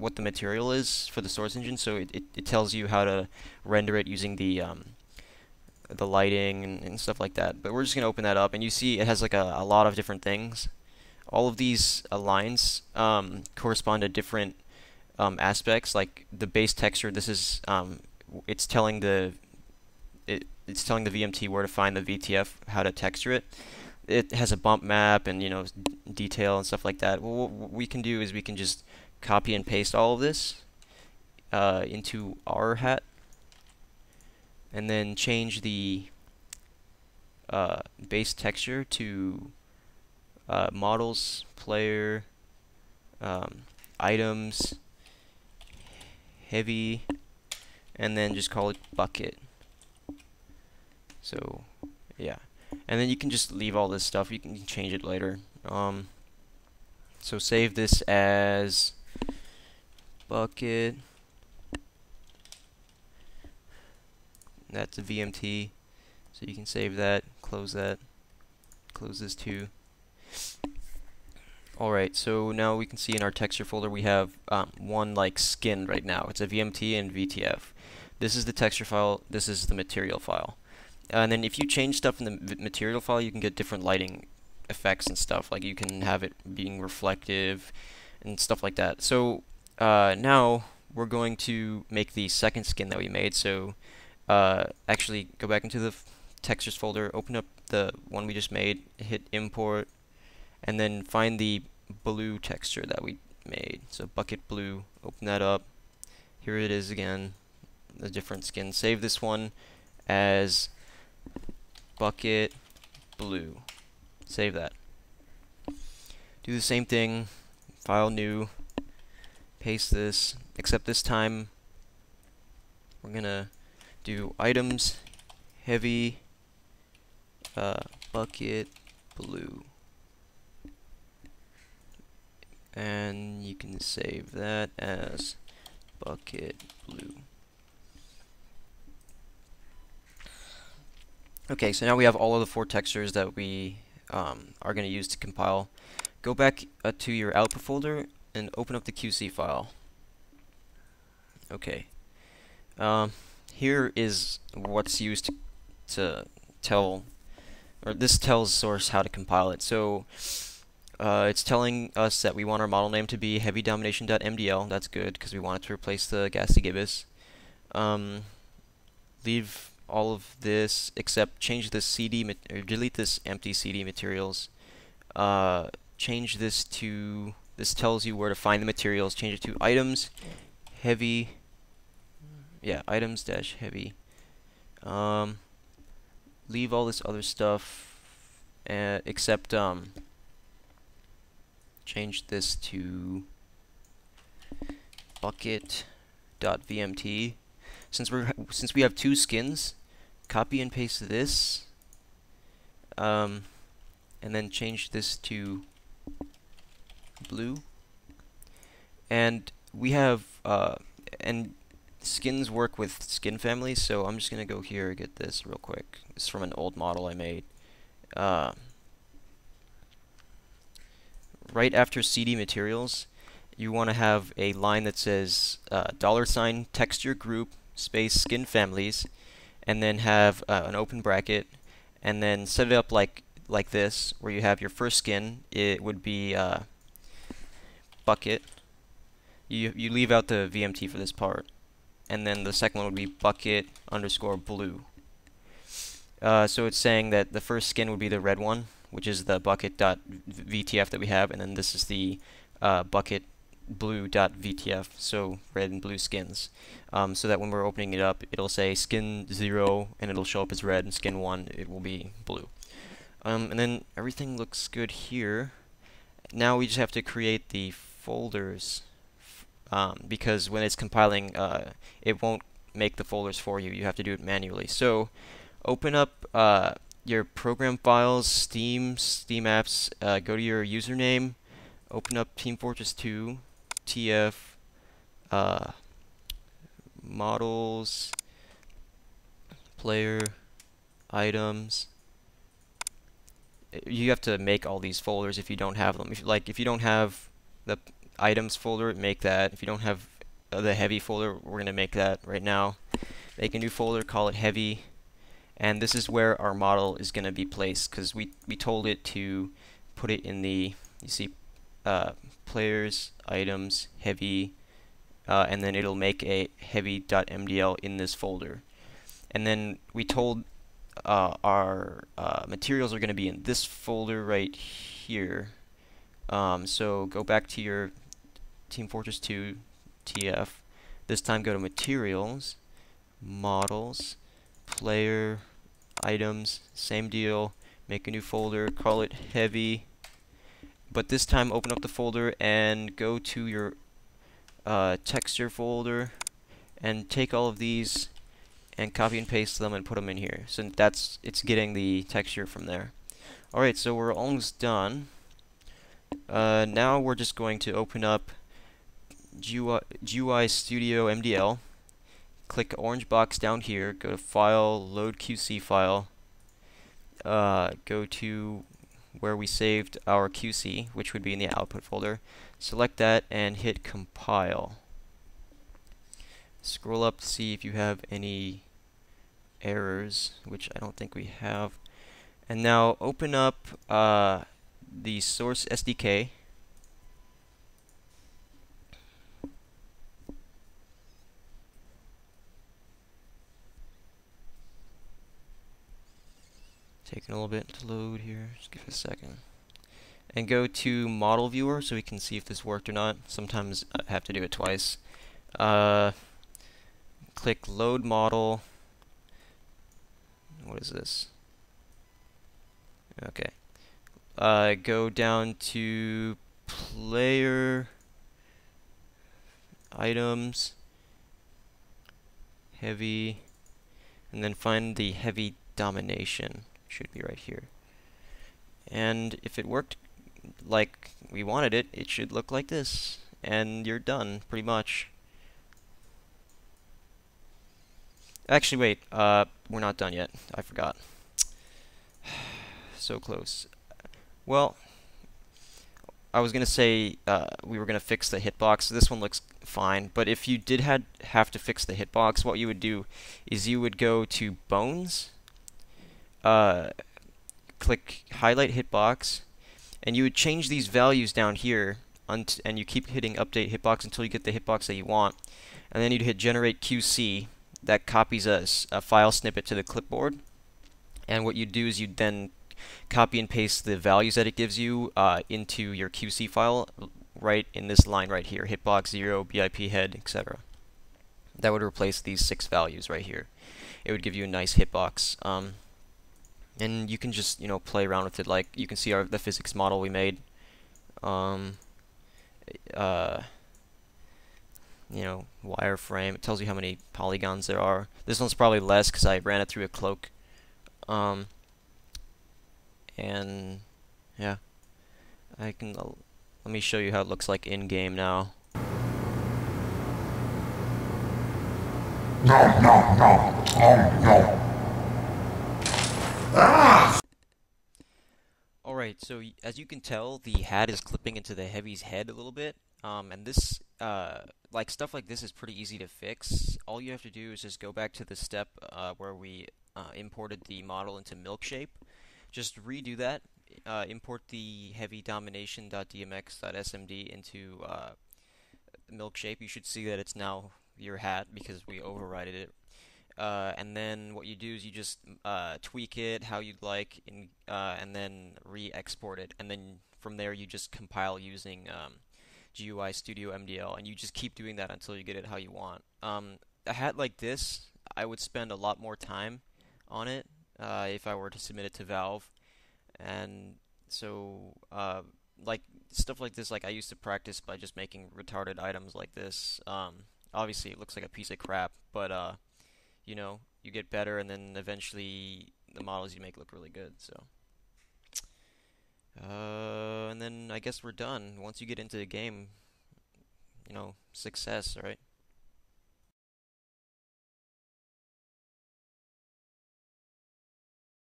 what the material is for the source engine, so it tells you how to render it using the lighting and stuff like that. But we're just gonna open that up, and you see it has like a lot of different things. All of these lines correspond to different aspects. Like the base texture, this is it's telling it's telling the VMT where to find the VTF, how to texture it. It has a bump map and detail and stuff like that. Well, what we can do is we can just copy and paste all of this into our hat, and then change the base texture to models, player, items, heavy, and then just call it bucket. So yeah, and then you can just leave all this stuff. You can change it later. So save this as bucket. That's a VMT. So you can save that, close this too. Alright, so now we can see in our texture folder we have one like skin right now. It's a VMT and VTF. This is the texture file, this is the material file. And then if you change stuff in the material file, you can get different lighting effects and stuff. Like you can have it being reflective and stuff like that. So now we're going to make the second skin that we made. So actually go back into the textures folder, open up the one we just made, hit import, and then find the blue texture that we made. So bucket blue, open that up. Here it is again, the different skin. Save this one as bucket blue. Save that. Do the same thing, file new, paste this, except this time we're gonna do items, heavy, bucket blue. And you can save that as bucket blue. Okay, so now we have all of the 4 textures that we are going to use to compile. Go back to your output folder and open up the QC file. Okay. Here is what's used to tell, or this tells Source how to compile it. So it's telling us that we want our model name to be heavydomination.mdl. That's good because we want it to replace the ghastly gibbous. Leave all of this except change this CD or delete this empty CD materials. Change this to, this tells you where to find the materials. Change it to items heavy. Yeah, items dash heavy. Leave all this other stuff except change this to bucket.vmt. Since we have 2 skins, copy and paste this, and then change this to blue. And we have and skins work with skin families, so I'm just gonna go here and get this real quick. It's from an old model I made. Right after CD materials, you want to have a line that says $ texture group space skin families, and then have an open bracket, and then set it up like this, where you have your first skin. It would be bucket. You leave out the VMT for this part, and then the second one would be bucket underscore blue. So it's saying that the first skin would be the red one, which is the bucket.vtf that we have, and then this is the bucket blue.vtf, so red and blue skins. So that when we're opening it up, it'll say skin 0 and it'll show up as red, and skin 1 it will be blue. And then everything looks good here. Now we just have to create the folders, because when it's compiling, it won't make the folders for you. You have to do it manually. So open up your program files, Steam apps, go to your username, open up Team Fortress 2, TF, models, player, items. You have to make all these folders if you don't have them. If you don't have items folder, make that. If you don't have the heavy folder, we're going to make that right now. Make a new folder, call it heavy, and this is where our model is going to be placed, because we told it to put it in the, you see, players, items, heavy, and then it'll make a heavy.mdl in this folder. And then we told our materials are going to be in this folder right here. So go back to your Team Fortress 2 TF. This time go to Materials, Models, Player, Items, same deal. Make a new folder, call it Heavy. But this time open up the folder and go to your texture folder and take all of these and copy and paste them and put them in here. So it's getting the texture from there. Alright, so we're almost done. Now we're just going to open up GUI Studio MDL. Click orange box down here, go to File, Load QC file, go to where we saved our QC, which would be in the output folder. Select that and hit compile. Scroll up to see if you have any errors, which I don't think we have. And now open up the source SDK. Taking a little bit to load here, just give it a second. And go to model viewer so we can see if this worked or not. Sometimes I have to do it twice. Click load model. What is this? Okay. Go down to player, items, heavy, and then find the heavy domination. Should be right here. And if it worked like we wanted it, it should look like this. And you're done, pretty much. Actually, wait, we're not done yet. I forgot. So close. Well, I was gonna say we were gonna fix the hitbox. This one looks fine, but if you did have to fix the hitbox, what you would do is you would go to Bones, click Highlight Hitbox, and you would change these values down here, and you keep hitting Update Hitbox until you get the hitbox that you want, and then you'd hit Generate QC. That copies a file snippet to the clipboard, and what you do is you then copy and paste the values that it gives you into your QC file right in this line right here, hitbox 0, BIP head, etc. That would replace these 6 values right here. It would give you a nice hitbox, and you can just play around with it. Like you can see the physics model we made. Wireframe. It tells you how many polygons there are. This one's probably less because I ran it through a cloak. And yeah, I can. Let me show you how it looks like in game now. No, no, no. No. Ah! Alright, so as you can tell, the hat is clipping into the heavy's head a little bit. And this, stuff like this is pretty easy to fix. All you have to do is just go back to the step where we imported the model into milkshape. Just redo that. Import the heavy domination.dmx.smd into milkshape. You should see that it's now your hat because we overrided it. And then what you do is you just tweak it how you'd like, and then re-export it. And then from there you just compile using GUI Studio MDL, and you just keep doing that until you get it how you want. A hat like this, I would spend a lot more time on it if I were to submit it to Valve. And so, stuff like this, I used to practice by just making retarded items like this. Obviously, it looks like a piece of crap, but you get better, and then eventually the models you make look really good. So, and then I guess we're done. Once you get into the game, success, right?